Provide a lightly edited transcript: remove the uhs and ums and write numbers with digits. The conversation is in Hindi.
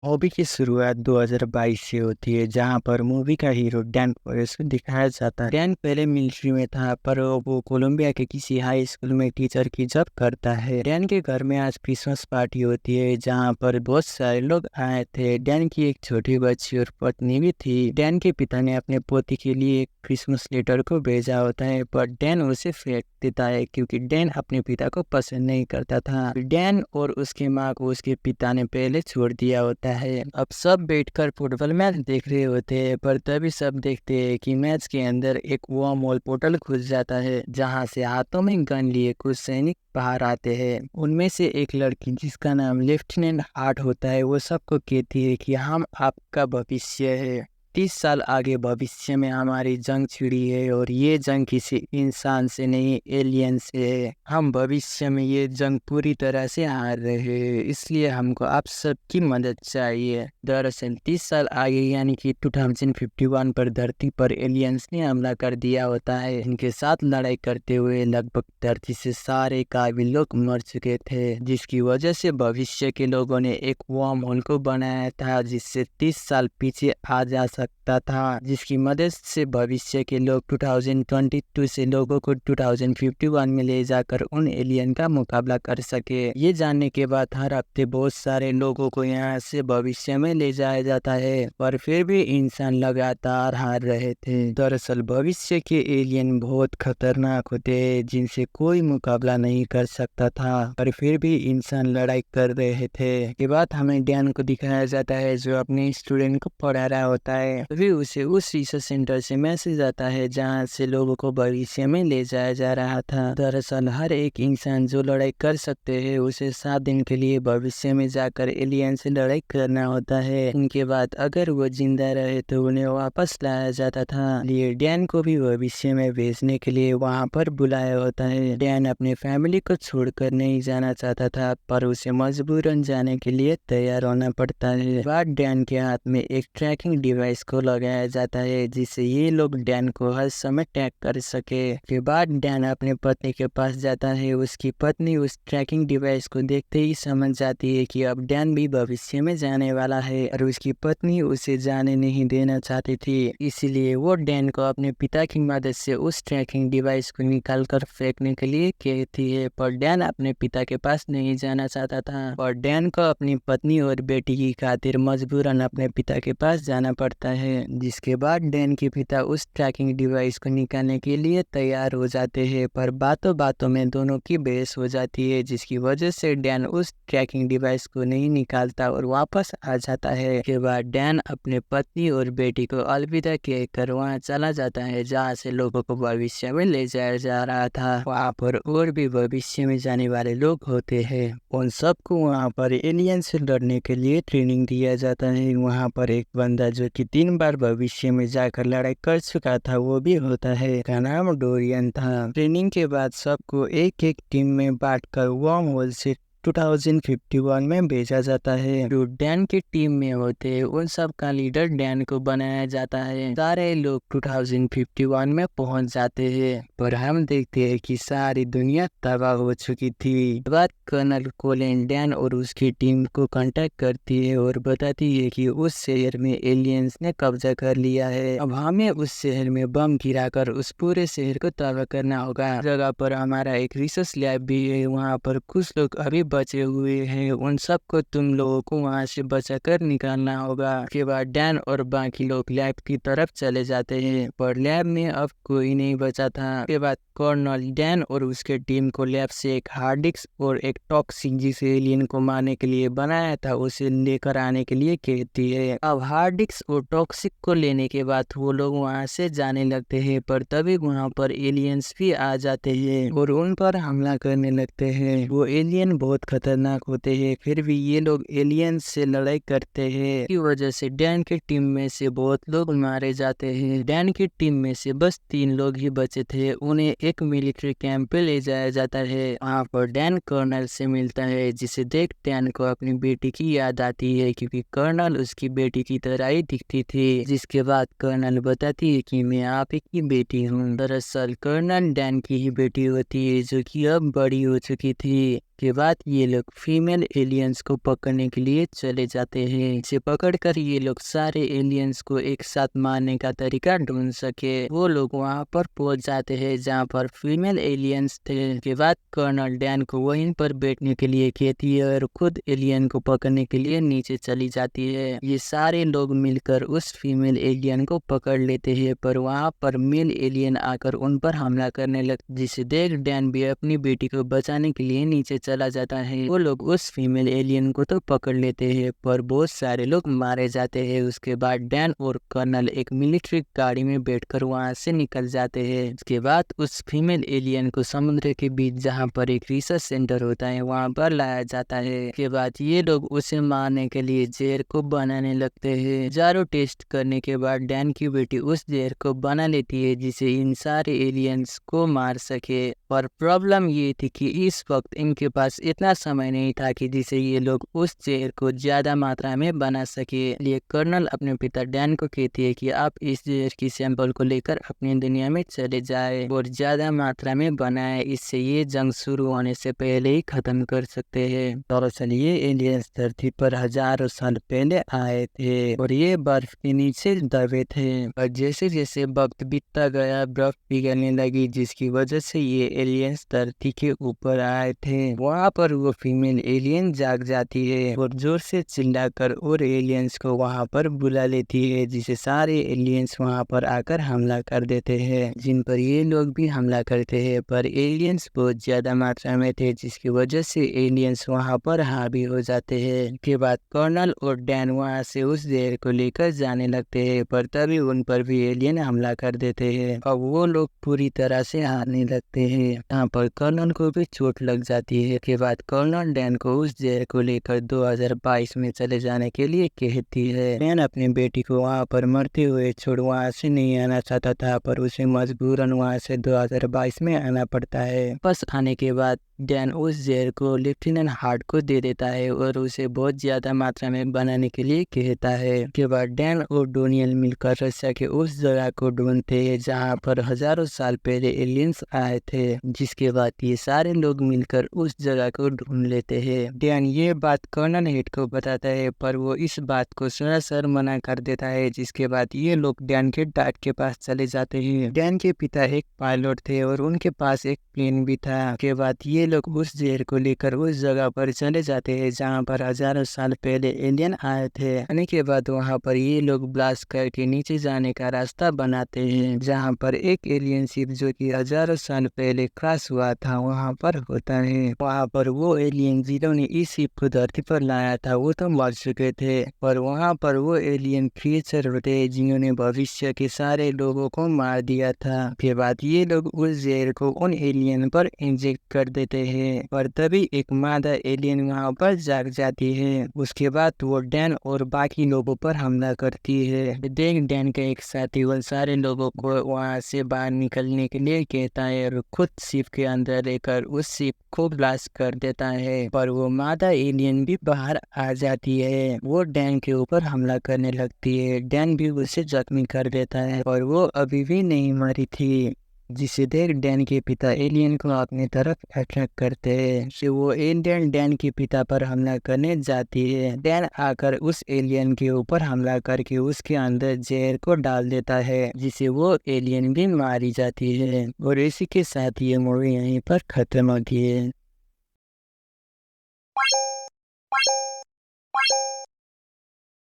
मूवी की शुरुआत 2022 से होती है, जहां पर मूवी का हीरो डैन फोरेस्ट को दिखाया जाता है। डैन पहले मिलिट्री में था, पर वो कोलंबिया के किसी हाई स्कूल में टीचर की जॉब करता है। डैन के घर में आज क्रिसमस पार्टी होती है, जहां पर बहुत सारे लोग आए थे। डैन की एक छोटी बच्ची और पत्नी भी थी। डैन के पिता ने अपने पोती के लिए एक क्रिसमस लेटर को भेजा होता है, पर डैन उसे फेंक देता है क्योंकि डैन अपने पिता को पसंद नहीं करता था। डैन और उसके माँ को उसके पिता ने पहले छोड़ दिया होता है। अब सब बैठकर फुटबॉल मैच देख रहे होते हैं, पर तभी सब देखते हैं कि मैच के अंदर एक वर्म होल पोर्टल खुल जाता है, जहां से हाथों में गन लिए कुछ सैनिक बाहर आते हैं। उनमें से एक लड़की, जिसका नाम लेफ्टिनेंट हार्ट होता है, वो सबको कहती है कि हम आपका भविष्य है। 30 साल आगे भविष्य में हमारी जंग छिड़ी है, और ये जंग किसी इंसान से नहीं, एलियन से है। हम भविष्य में ये जंग पूरी तरह से हार रहे हैं, इसलिए हमको आप सबकी मदद चाहिए। दरअसल 30 साल आगे यानी कि 2051 पर धरती पर एलियंस ने हमला कर दिया होता है। इनके साथ लड़ाई करते हुए लगभग धरती से सारे काबिल लोग मर चुके थे, जिसकी वजह से भविष्य के लोगों ने एक वर्म होल को बनाया था, जिससे 30 साल पीछे आ जा सकता था, जिसकी मदद से भविष्य के लोग 2022 से लोगों को 2051 में ले जाकर उन एलियन का मुकाबला कर सके। ये जानने के बाद हर हफ्ते बहुत सारे लोगों को यहाँ से भविष्य में ले जाया जाता है, पर फिर भी इंसान लगातार हार रहे थे। दरअसल भविष्य के एलियन बहुत खतरनाक होते हैं, जिनसे कोई मुकाबला नहीं कर सकता था, पर फिर भी इंसान लड़ाई कर रहे थे। के बाद हमें डैन को दिखाया जाता है, जो अपने स्टूडेंट को पढ़ा रहा होता है। तभी उसे उस रिसर्च सेंटर से मैसेज आता है, जहाँ से लोगों को भविष्य में ले जाया जा रहा था। दरअसल हर एक इंसान जो लड़ाई कर सकते हैं, उसे 7 दिन के लिए भविष्य में जाकर एलियन से लड़ाई करना होता है। इनके बाद अगर वो जिंदा रहे तो उन्हें वापस लाया जाता था। लिए डैन को भी भविष्य में भेजने के लिए वहाँ पर बुलाया होता है। डैन अपने फैमिली को छोड़कर नहीं जाना चाहता था, पर उसे मजबूरन जाने के लिए तैयार होना पड़ता है। बाद डैन के हाथ में एक ट्रैकिंग डिवाइस को लगाया जाता है, जिससे ये लोग डैन को हर समय ट्रैक कर सके। के बाद डैन अपने पत्नी के पास जाता है। उसकी पत्नी उस ट्रैकिंग डिवाइस को देखते ही समझ जाती है कि अब डैन भी भविष्य में जाने वाला है, और उसकी पत्नी उसे जाने नहीं देना चाहती थी। इसीलिए वो डैन को अपने पिता की मदद से उस ट्रैकिंग डिवाइस को निकाल कर फेंकने के लिए कहती है, पर डैन अपने पिता के पास नहीं जाना चाहता था, और डैन को अपनी पत्नी और बेटी की खातिर मजबूरन अपने पिता के पास जाना पड़ता है। जिसके बाद डैन के पिता उस ट्रैकिंग डिवाइस को निकालने के लिए तैयार हो जाते हैं, पर बातों बातों में दोनों की बहस हो जाती है, जिसकी वजह से डैन उस ट्रैकिंग डिवाइस को नहीं निकालता और वापस आ जाता है। के बाद डैन अपने पत्नी और बेटी को अलविदा कहकर वहाँ चला जाता है, जहाँ से लोगों को भविष्य में ले जाया जा रहा था। वहाँ पर और भी भविष्य में जाने वाले लोग होते हैं। उन सबको वहाँ पर एलियन से लड़ने के लिए ट्रेनिंग दिया जाता है। वहाँ पर एक बंदा जो कि 3 बार भविष्य में जाकर लड़ाई कर चुका था, वो भी होता है। का नाम डोरियन था। ट्रेनिंग के बाद सबको एक एक टीम में बांटकर वर्म होल से 2051 में भेजा जाता है। जो डैन की टीम में होते हैं, उन सब का लीडर डैन को बनाया जाता है। सारे लोग 2051 में पहुंच जाते हैं, पर हम देखते हैं कि सारी दुनिया तबाह हो चुकी थी। बाद कर्नल कोलिन डैन और उसकी टीम को कांटेक्ट करती है और बताती है कि उस शहर में एलियंस ने कब्जा कर लिया है। अब हमें उस शहर में बम गिराकर उस पूरे शहर को तबाह करना होगा। जगह पर हमारा एक रिसर्च लैब भी है, वहाँ पर कुछ लोग अभी बचे हुए हैं। उन सबको तुम लोगों को वहाँ से बचाकर निकालना होगा। के बाद डैन और बाकी लोग लैब की तरफ चले जाते हैं, पर लैब में अब कोई नहीं बचा था। के बाद कर्नल डैन और उसके टीम को लैब से एक हार्ड डिस्क और एक टॉक्सिक, जिसे एलियन को मारने के लिए बनाया था, उसे लेकर आने के लिए कहती है। अब हार्ड डिस्क और टॉक्सिक को लेने के बाद वो लोग वहाँ से जाने लगते हैं, पर तभी वहाँ पर एलियंस भी आ जाते हैं और उन पर हमला करने लगते हैं। वो एलियन बहुत खतरनाक होते हैं, फिर भी ये लोग एलियन से लड़ाई करते हैं। की वजह से डैन की टीम में से बहुत लोग मारे जाते हैं। डैन की टीम में से बस 3 लोग ही बचे थे। उन्हें एक मिलिट्री कैंप पे ले जाया जाता है। वहाँ पर डैन कर्नल से मिलता है, जिसे देख डैन को अपनी बेटी की याद आती है, क्योंकि कर्नल उसकी बेटी की तरह ही दिखती थी। जिसके बाद कर्नल बताती है कि मैं आप ही की बेटी हूँ। दरअसल कर्नल डैन की ही बेटी होती है, जो कि अब बड़ी हो चुकी थी। इसके बाद ये लोग फीमेल एलियंस को पकड़ने के लिए चले जाते हैं। इसे पकड़कर ये लोग सारे एलियंस को एक साथ मारने का तरीका ढूंढ सके। वो लोग वहाँ पर पहुंच जाते हैं जहाँ पर फीमेल एलियंस थे। के बाद कर्नल डैन को वहीं पर बैठने के लिए कहती है और खुद एलियन को पकड़ने के लिए नीचे चली जाती है। ये सारे लोग मिलकर उस फीमेल एलियन को पकड़ लेते हैं, पर वहाँ पर मेल एलियन आकर उन पर हमला करने लगता, जिसे देख डैन भी अपनी बेटी को बचाने के लिए नीचे चला जाता है। वो लोग उस फीमेल एलियन को तो पकड़ लेते हैं, पर बहुत सारे लोग मारे जाते हैं। उसके बाद डैन और कर्नल एक मिलिट्री गाड़ी में बैठकर वहाँ से निकल जाते हैं। उसके बाद उस फीमेल एलियन को समुद्र के बीच जहाँ पर एक रिसर्च सेंटर होता है वहाँ पर लाया जाता है। उसके बाद ये लोग उसे मारने के लिए जहर को बनाने लगते हैं। हजारों टेस्ट करने के बाद डैन की बेटी उस जहर को बना लेती है जिसे इन सारे एलियंस को मार सके। पर प्रॉब्लम ये थी कि इस वक्त इनके पास इतना समय नहीं था कि जिसे ये लोग उस जहर को ज्यादा मात्रा में बना सके। लिए कर्नल अपने पिता डैन को कहती है कि आप इस जहर की सैंपल को लेकर अपनी दुनिया में चले जाए और ज्यादा मात्रा में बनाए, इससे ये जंग शुरू होने से पहले ही खत्म कर सकते हैं। दरअसल ये एलियंस धरती पर हजारों साल पहले आए थे और ये बर्फ के नीचे दबे थे, और जैसे जैसे वक्त बीतता गया बर्फ पिघलने लगी, जिसकी वजह से ये एलियंस धरती के ऊपर आए थे। वहाँ पर वो फीमेल एलियन जाग जाती है और जोर से चिल्लाकर और एलियंस को वहाँ पर बुला लेती है, जिसे सारे एलियंस वहाँ पर आकर हमला कर देते हैं, जिन पर ये लोग भी हमला करते हैं। पर एलियंस बहुत ज्यादा मात्रा में थे, जिसकी वजह से एलियंस वहाँ पर हावी हो जाते हैं। के बाद कर्नल और डैन वहाँ से उस जहर को लेकर जाने लगते हैं, पर तभी उन पर भी एलियन हमला कर देते हैं। अब वो लोग पूरी तरह से हारने लगते हैं। यहाँ पर कर्नल को भी चोट लग जाती है। के बाद कर्नल डैन को उस जहर को लेकर 2022 में चले जाने के लिए कहती है। डैन अपनी बेटी को वहाँ पर मरते हुए छोड़ वहाँ से नहीं आना चाहता था, पर उसे मजबूरन वहाँ से 2022 में आना पड़ता है। बस आने के बाद डैन उस जहर को लेफ्टिनेंट हार्ट को दे देता है और उसे बहुत ज्यादा मात्रा में बनाने के लिए कहता है। के बाद डैन और डोनियल मिलकर रशिया के उस जगह को ढूंढते हैं जहाँ पर हजारों साल पहले एलियंस आए थे। जिसके बाद ये सारे लोग मिलकर उस जगह को ढूंढ लेते हैं। डैन ये बात कर्नल हेड को बताता है, पर वो इस बात को सरासर मना कर देता है। जिसके बाद ये लोग डैन के डैड के पास चले जाते हैं। डैन के पिता एक पायलट थे और उनके पास एक प्लेन भी था। के बाद ये लोग उस जहर को लेकर उस जगह पर चले जाते हैं जहाँ पर हजारों साल पहले एलियन आए थे। आने के बाद वहाँ पर ये लोग ब्लास्ट करके नीचे जाने का रास्ता बनाते हैं, जहाँ पर एक एलियन शिप जो कि हजारों साल पहले क्रैश हुआ था वहाँ पर होता है। वहाँ पर वो एलियन जिन्होंने इस शिप को धरती पर लाया था वो तो मर चुके थे, पर वहाँ पर वो एलियन क्रिएचर होते हैं जिन्होंने भविष्य के सारे लोगों को मार दिया था। के बाद ये लोग उस जहर को उन एलियन पर इंजेक्ट कर देते हैं, पर तभी एक मादा एलियन वहाँ पर जाग जाती है। उसके बाद वो डैन और बाकी लोगों पर हमला करती है। देख डैन का एक साथी उन सारे लोगों को वहाँ से बाहर निकलने के लिए कहता है और खुद शिप के अंदर रहकर उस शिप को ब्लास्ट कर देता है, पर वो मादा एलियन भी बाहर आ जाती है। वो डैन के ऊपर हमला करने लगती है। डैन भी उसे जख्मी कर देता है और वो अभी भी नहीं मरी थी, जिसे देख डैन के पिता एलियन को अपनी तरफ अट्रैक्ट करते हैं। से वो एलियन डैन के पिता पर हमला करने जाती है। डैन आकर उस एलियन के ऊपर हमला करके उसके अंदर जहर को डाल देता है, जिसे वो एलियन भी मारी जाती है। और इसी के साथ ये मूवी यहीं पर खत्म होती है।